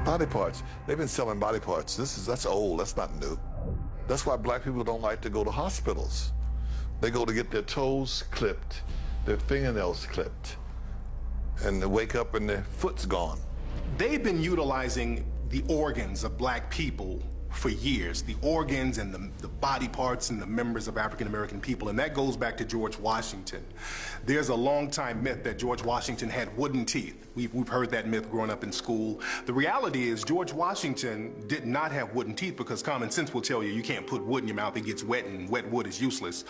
Body parts. They've been selling body parts. That's old. That's not new. That's why black people don't like to go to hospitals. They go to get their toes clipped, their fingernails clipped, and they wake up and their foot's gone. They've been utilizing the organs of black people for years, the organs and the body parts and the members of African-American people, and that goes back to George Washington. There's a long-time myth that George Washington had wooden teeth. We've heard that myth growing up in school. The reality is George Washington did not have wooden teeth because common sense will tell you you can't put wood in your mouth, it gets wet, and wet wood is useless.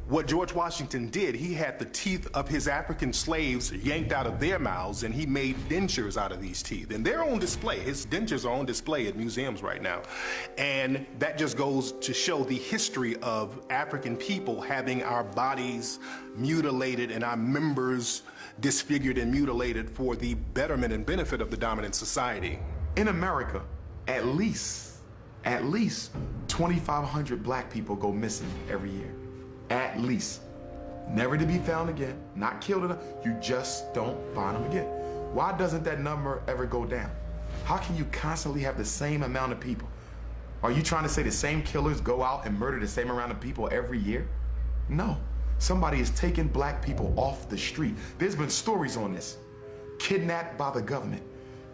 What George Washington did, he had the teeth of his African slaves yanked out of their mouths, and he made dentures out of these teeth. And they're on display. His dentures are on display at museums right now. And that just goes to show the history of African people having our bodies mutilated and our members disfigured and mutilated for the betterment and benefit of the dominant society. In America, at least 2,500 black people go missing every year. At least. Never to be found again, not killed enough, you just don't find them again. Why doesn't that number ever go down? How can you constantly have the same amount of people? Are you trying to say the same killers go out and murder the same amount of people every year? No. Somebody is taking black people off the street. There's been stories on this. Kidnapped by the government,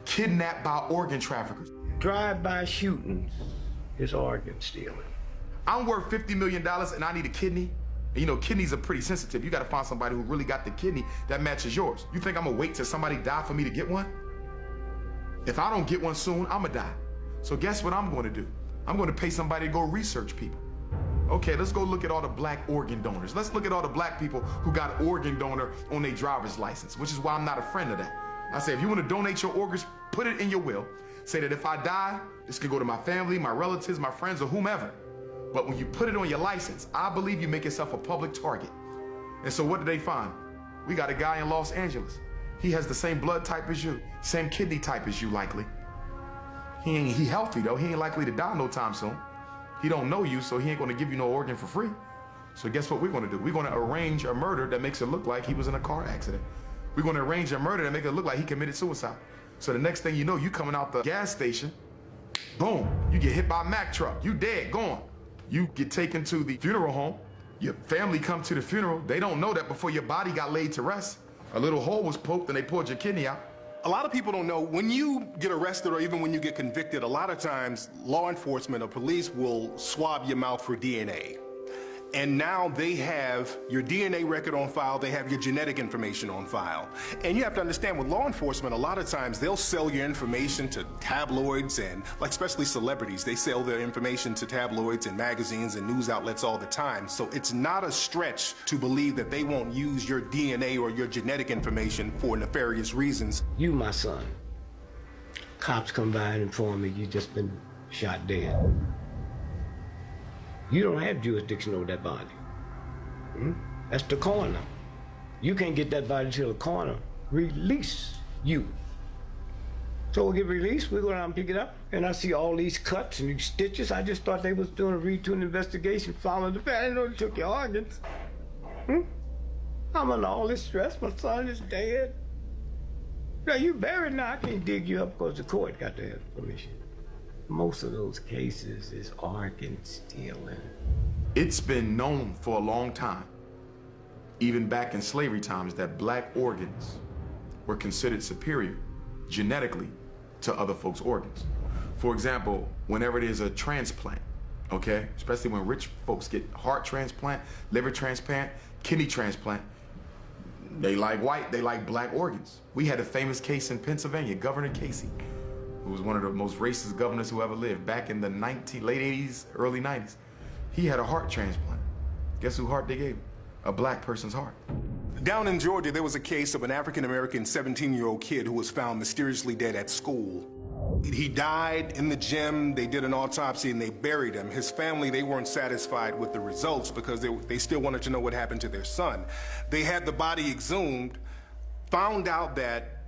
kidnapped by organ traffickers. Drive-by shootings is organ stealing. I'm worth $50 million and I need a kidney. And you know, kidneys are pretty sensitive. You gotta find somebody who really got the kidney that matches yours. You think I'm gonna wait till somebody die for me to get one? If I don't get one soon, I'm gonna die. So guess what I'm gonna do? I'm gonna pay somebody to go research people. Okay, let's go look at all the black organ donors. Let's look at all the black people who got organ donor on their driver's license, which is why I'm not a friend of that. I say, if you wanna donate your organs, put it in your will. Say that if I die, this can go to my family, my relatives, my friends, or whomever. But when you put it on your license, I believe you make yourself a public target. And so what did they find? We got a guy in Los Angeles. He has the same blood type as you, same kidney type as you likely. He healthy though, he ain't likely to die no time soon. He don't know you, so he ain't gonna give you no organ for free. So guess what we're gonna do? We're gonna arrange a murder that makes it look like he was in a car accident. We're gonna arrange a murder that makes it look like he committed suicide. So the next thing you know, you coming out the gas station, boom, you get hit by a Mack truck, you dead, gone. You get taken to the funeral home, your family come to the funeral, they don't know that before your body got laid to rest, a little hole was poked and they pulled your kidney out. A lot of people don't know, when you get arrested or even when you get convicted, a lot of times law enforcement or police will swab your mouth for DNA. And now they have your DNA record on file, they have your genetic information on file. And you have to understand, with law enforcement, a lot of times they'll sell your information to tabloids and, like, especially celebrities, they sell their information to tabloids and magazines and news outlets all the time. So it's not a stretch to believe that they won't use your DNA or your genetic information for nefarious reasons. You, my son. Cops come by and inform me you just been shot dead. You don't have jurisdiction over that body. That's the coroner. You can't get that body till the coroner release you. So we'll get released, we go down and pick it up, and I see all these cuts and these stitches. I just thought they was doing a routine investigation, following the family. I didn't know they took your organs. I'm under all this stress, my son is dead. Now you buried now, I can't dig you up because the court got to have permission. Most of those cases is organ stealing. It's been known for a long time, even back in slavery times, that black organs were considered superior genetically to other folks' organs. For example, whenever there's a transplant, okay, especially when rich folks get heart transplant, liver transplant, kidney transplant, they like white, they like black organs. We had a famous case in Pennsylvania, Governor Casey, who was one of the most racist governors who ever lived back in the late 80s, early 90s. He had a heart transplant. Guess whose heart they gave him? A black person's heart. Down in Georgia, there was a case of an African-American 17-year-old kid who was found mysteriously dead at school. He died in the gym, they did an autopsy and they buried him. His family, they weren't satisfied with the results because they still wanted to know what happened to their son. They had the body exhumed, found out that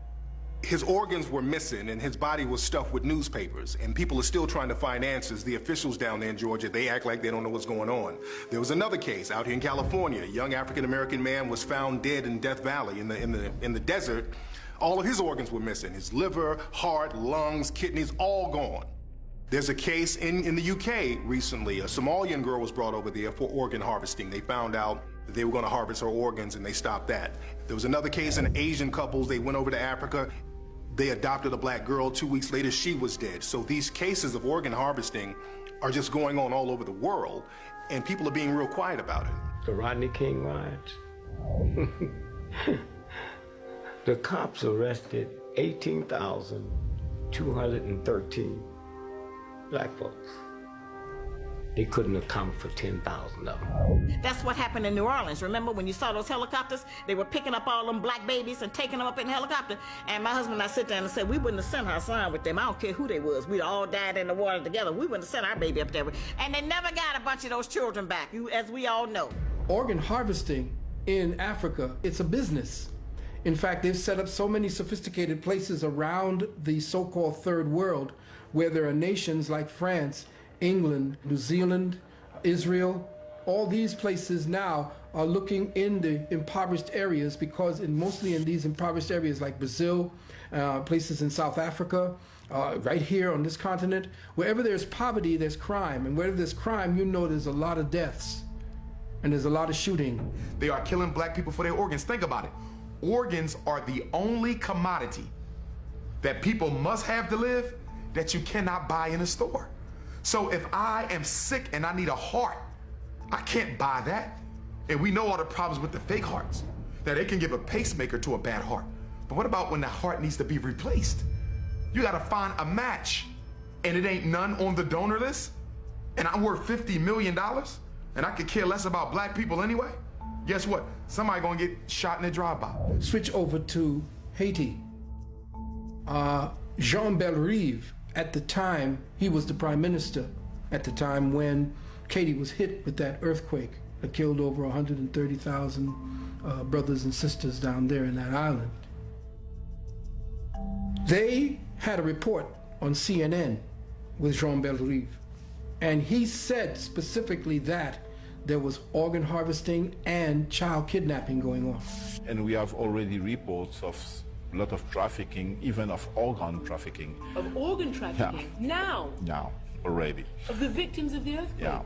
his organs were missing and his body was stuffed with newspapers, and people are still trying to find answers. The officials down there in Georgia, they act like they don't know what's going on. There was another case out here in California. A young African-American man was found dead in Death Valley in the desert. All of his organs were missing. His liver, heart, lungs, kidneys, all gone. There's a case in the UK recently. A Somalian girl was brought over there for organ harvesting. They found out that they were going to harvest her organs, and they stopped that. There was another case in Asian couples. They went over to Africa. They adopted a black girl. 2 weeks later, she was dead. So these cases of organ harvesting are just going on all over the world, and people are being real quiet about it. The Rodney King riots. The cops arrested 18,213 black folks. They couldn't account for 10,000 of them. That's what happened in New Orleans. Remember when you saw those helicopters? They were picking up all them black babies and taking them up in a helicopter. And my husband and I sit there and said, we wouldn't have sent our son with them. I don't care who they was. We'd all died in the water together. We wouldn't have sent our baby up there. And they never got a bunch of those children back, as we all know. Organ harvesting in Africa, it's a business. In fact, they've set up so many sophisticated places around the so-called third world where there are nations like France, England, New Zealand, Israel. All these places now are looking in the impoverished areas because mostly in these impoverished areas like Brazil, places in South Africa, right here on this continent, wherever there's poverty, there's crime. And wherever there's crime, you know there's a lot of deaths and there's a lot of shooting. They are killing black people for their organs. Think about it. Organs are the only commodity that people must have to live that you cannot buy in a store. So if I am sick and I need a heart, I can't buy that. And we know all the problems with the fake hearts, that they can give a pacemaker to a bad heart. But what about when the heart needs to be replaced? You gotta find a match, and it ain't none on the donor list, and I'm worth $50 million, and I could care less about black people anyway? Guess what? Somebody gonna get shot in a drive-by. Switch over to Haiti. Jean Bellerive, at the time, he was the prime minister at the time when Haiti was hit with that earthquake that killed over 130,000 brothers and sisters down there in that island. They had a report on CNN with Jean Bellerive, and he said specifically that there was organ harvesting and child kidnapping going on. And we have already reports of a lot of trafficking, even of organ trafficking. Of organ trafficking? Yeah. Now, already. Of the victims of the earthquake? Yeah.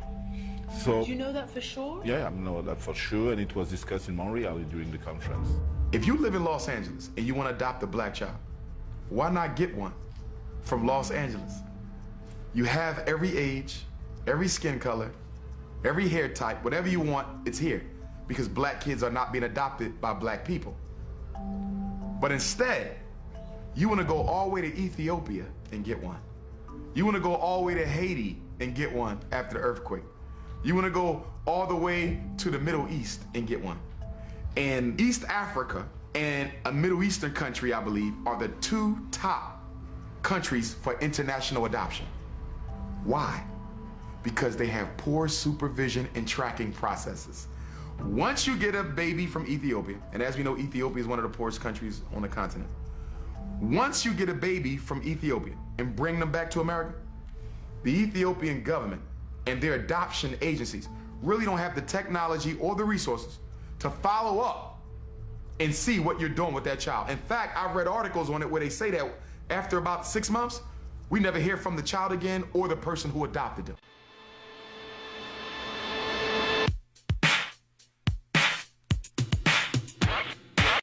So, do you know that for sure? Yeah, I know that for sure, and it was discussed in Montreal during the conference. If you live in Los Angeles and you want to adopt a black child, why not get one from Los Angeles? You have every age, every skin color, every hair type, whatever you want, it's here. Because black kids are not being adopted by black people. But instead, you want to go all the way to Ethiopia and get one. You want to go all the way to Haiti and get one after the earthquake. You want to go all the way to the Middle East and get one. And East Africa and a Middle Eastern country, I believe, are the two top countries for international adoption. Why? Because they have poor supervision and tracking processes. Once you get a baby from Ethiopia, and as we know, Ethiopia is one of the poorest countries on the continent. Once you get a baby from Ethiopia and bring them back to America, the Ethiopian government and their adoption agencies really don't have the technology or the resources to follow up and see what you're doing with that child. In fact, I've read articles on it where they say that after about 6 months, we never hear from the child again or the person who adopted them.